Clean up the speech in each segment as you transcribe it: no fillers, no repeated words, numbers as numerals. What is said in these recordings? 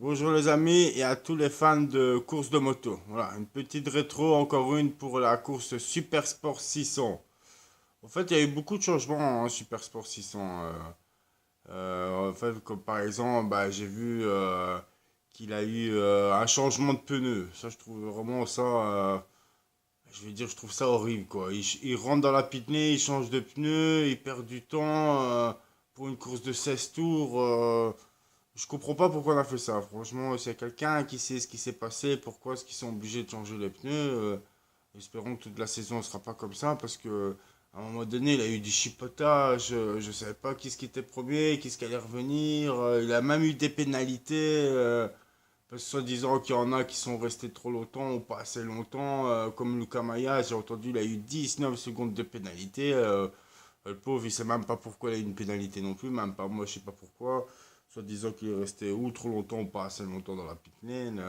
Bonjour les amis et à tous les fans de course de moto. Voilà, une petite rétro, encore une pour la course Super Sport 600. En fait, il y a eu beaucoup de changements en Super Sport 600. En fait, comme par exemple, j'ai vu qu'il a eu un changement de pneu. Ça, je trouve vraiment ça, je vais dire, je trouve ça horrible, quoi. Il rentre dans la pitney, il change de pneu, il perd du temps pour une course de 16 tours. Je comprends pas pourquoi on a fait ça. Franchement, s'il y a quelqu'un qui sait ce qui s'est passé, pourquoi est-ce qu'ils sont obligés de changer les pneus, espérons que toute la saison ne sera pas comme ça parce que à un moment donné, il a eu du chipotage, je savais pas qui ce qui était premier, qui ce qui allait revenir, il a même eu des pénalités, parce que soi-disant qu'il y en a qui sont restés trop longtemps ou pas assez longtemps, comme Luca Maya, j'ai entendu, il a eu 19 secondes de pénalité, le pauvre, il sait même pas pourquoi il a eu une pénalité non plus, même pas moi, je sais pas pourquoi. Soit disant qu'il est resté ou trop longtemps ou pas assez longtemps dans la pit lane.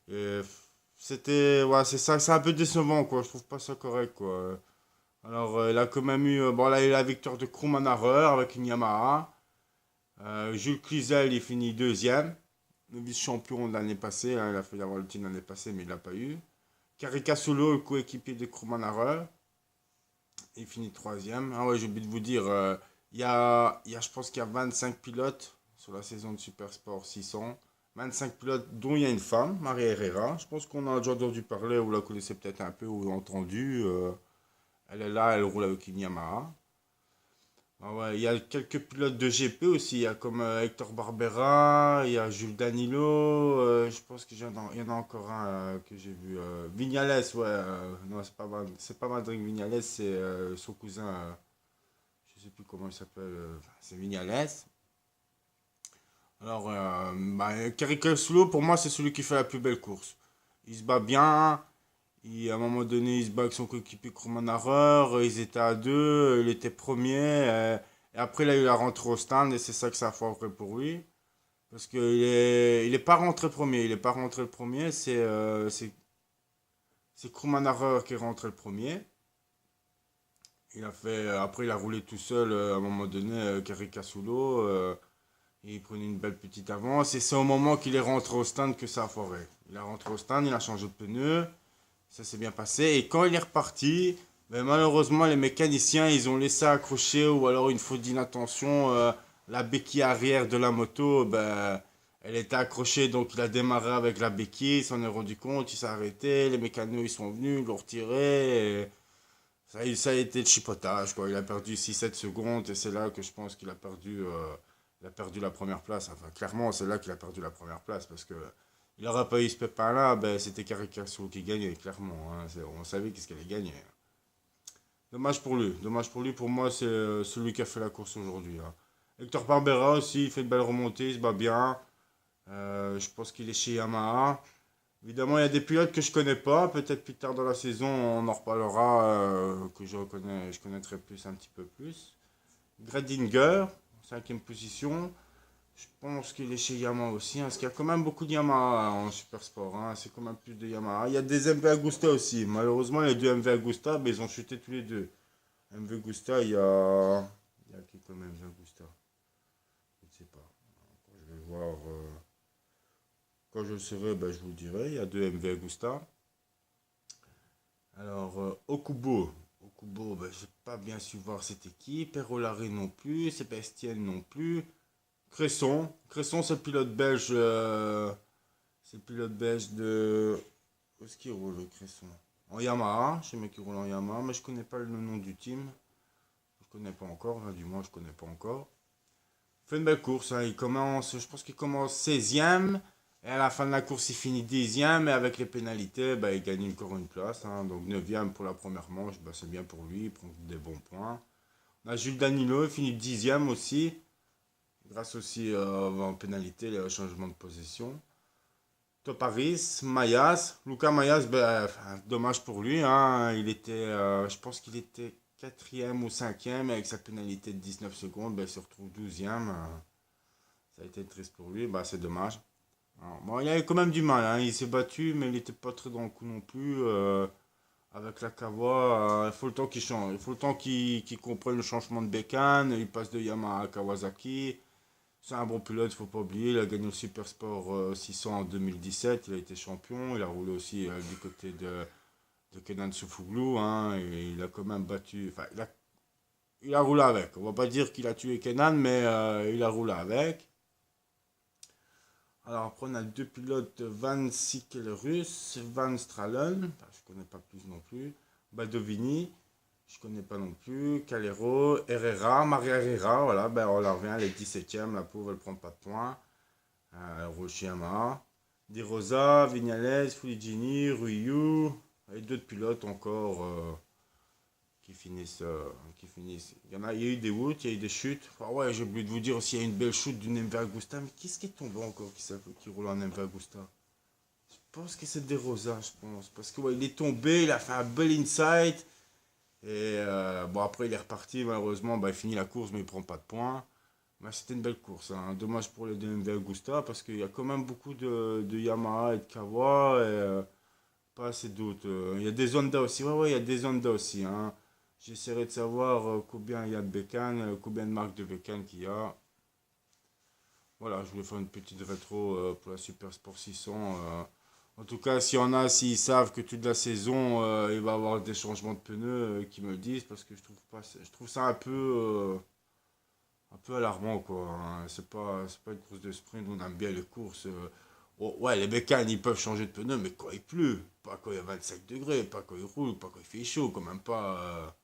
Et c'était. Ouais, c'est ça, c'est un peu décevant, quoi. Je trouve pas ça correct, quoi. Alors, il a quand même eu. Bon, là, il a eu la victoire de Krumanarer avec une Yamaha. Jules Cluzel, il finit deuxième. Le vice-champion de l'année passée. Hein, il a fait la Voltine l'année passée, mais il l'a pas eu. Caricasulo, le coéquipier de Krumanarer. Il finit troisième. Ah ouais, j'ai oublié de vous dire, je pense qu'il y a 25 pilotes sur la saison de Super Sport 600. 25 pilotes, dont il y a une femme, Maria Herrera. Je pense qu'on a déjà entendu parler, vous la connaissez peut-être un peu ou entendu. Elle est là, elle roule avec une Yamaha. Ah ouais, il y a quelques pilotes de GP aussi. Il y a comme Hector Barbera, il y a Jules Danilo. Je pense il y en a encore un que j'ai vu. Vignales, ouais. Non, c'est pas Madrid Vignales, c'est son cousin. Je sais plus comment il s'appelle. C'est Vignales. Alors, Caricasulo, pour moi, c'est celui qui fait la plus belle course. Il se bat bien. À un moment donné, il se bat avec son coéquipier Krumanarer. Ils étaient à deux. Il était premier. Et après, là, il a rentré au stand. Et c'est ça que ça a foiré pour lui. Parce il est pas rentré premier. Il est pas rentré le premier. C'est Krumanarer qui est rentré le premier. Après, il a roulé tout seul à un moment donné, Caricasulo. Il prenait une belle petite avance. Et c'est au moment qu'il est rentré au stand que ça a foiré. Il a rentré au stand, il a changé de pneu. Ça s'est bien passé. Et quand il est reparti, ben malheureusement, les mécaniciens, ils ont laissé accrocher ou alors une faute d'inattention. La béquille arrière de la moto, ben, elle était accrochée. Donc il a démarré avec la béquille. Il s'en est rendu compte. Il s'est arrêté. Les mécanos, ils sont venus, ils l'ont retiré. Et ça a été le chipotage, quoi. Il a perdu 6-7 secondes. Et c'est là que je pense qu'il a perdu la première place. Enfin, clairement, c'est là qu'il a perdu la première place parce que il n'aurait pas eu ce pépin-là, ben, c'était Caricasso qui gagnait, clairement. Hein. On savait qu'est-ce qu'elle allait gagner. Dommage pour lui. Dommage pour lui. Pour moi, c'est celui qui a fait la course aujourd'hui. Hein. Hector Barbera aussi, il fait une belle remontée, il se bat bien. Je pense qu'il est chez Yamaha. Évidemment, il y a des pilotes que je connais pas. Peut-être plus tard dans la saison, on en reparlera, que je connaîtrai plus un petit peu plus. Gradinger, cinquième position. Je pense qu'il est chez Yamaha aussi, hein, parce qu'il y a quand même beaucoup de Yamaha en super sport. Hein, c'est quand même plus de Yamaha. Il y a des MV Agusta aussi. Malheureusement, les deux MV Agusta, ben, ils ont chuté tous les deux. MV Agusta, il y a qui comme MV Agusta? Je ne sais pas. Quand je vais voir, quand je le saurai, ben, je vous le dirai. Il y a deux MV Agusta. Alors, Okubo. Okubo, ben, j'ai pas bien su voir cette équipe. Perolari non plus. Sébastien non plus. Cresson. Cresson, c'est le pilote belge. C'est le pilote belge de. Où est-ce qu'il roule le Cresson? En Yamaha. Je sais même qu'il roule en Yamaha, mais je connais pas le nom du team. Je connais pas encore. Enfin, du moins, je connais pas encore. Il fait une belle course. Hein. Je pense qu'il commence 16e. Et à la fin de la course, il finit 10e. Et avec les pénalités, bah, il gagne encore une place. Hein. Donc 9e pour la première manche. Bah, c'est bien pour lui. Il prend des bons points. On a Jules Danilo. Il finit 10e aussi. Grâce aussi en pénalité, le changement de position. Toparis, Mayas. Lucas Mayas, ben, enfin, dommage pour lui. Hein. Je pense qu'il était quatrième ou cinquième avec sa pénalité de 19 secondes. Ben, il se retrouve 12e. Ça a été triste pour lui. Ben, c'est dommage. Alors, bon, il a eu quand même du mal. Hein. Il s'est battu, mais il n'était pas très dans le coup non plus. Avec la Kawa, il faut le temps qu'il change. Il faut le temps qu'il comprenne le changement de bécane. Il passe de Yamaha à Kawasaki. C'est un bon pilote, faut pas oublier. Il a gagné le Super Sport 600 en 2017. Il a été champion. Il a roulé aussi du côté de Kenan Sofuglou, hein, et il a quand même battu. Enfin, il a roulé avec. On va pas dire qu'il a tué Kenan, mais il a roulé avec. Alors après, on a deux pilotes, Van Sikkelrus, Van Stralen, enfin, je connais pas plus non plus. Baldovini, je connais pas non plus. Calero, Herrera, Maria Herrera, voilà, ben on la revient, elle est 17ème, la pauvre, elle prend pas de points. Rochiyama, Di Rosa, Vignales, Fuligini, Ruiyu, et d'autres pilotes encore qui finissent, qui finissent. Il y a eu des woods, il y a eu des chutes. Enfin, ouais, j'ai oublié de vous dire aussi, il y a une belle chute d'une Enver Agusta. Mais qu'est-ce qui est tombé encore qui roule en Enver Agusta? Je pense que c'est des Rosa, je pense. Parce que ouais, il est tombé, il a fait un bel insight. Et bon, après, il est reparti. Malheureusement, bah, il finit la course, mais il prend pas de points. Mais c'était une belle course, hein. Dommage pour les deux Enver Agusta parce qu'il y a quand même beaucoup de Yamaha et de Kawa. Et, pas assez d'autres. Il y a des Honda aussi. Ouais, ouais, il y a des Honda aussi, hein. J'essaierai de savoir combien il y a de bécanes, combien de marques de bécanes qu'il y a. Voilà, je voulais faire une petite rétro pour la Super Sport 600. En tout cas, s'il y en a, s'ils savent que toute la saison, il va y avoir des changements de pneus, qu'ils me le disent, parce que je trouve pas, je trouve ça un peu alarmant, quoi, hein. C'est pas une course de sprint, on aime bien les courses. Oh, ouais, les bécanes, ils peuvent changer de pneus, mais quand il pleut, pas quand il y a 25 degrés, pas quand il roule, pas quand il fait chaud, quand même pas.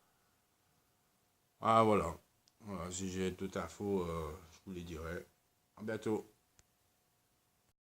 Ah, voilà. Voilà, si j'ai toute info, je vous les dirai. À bientôt.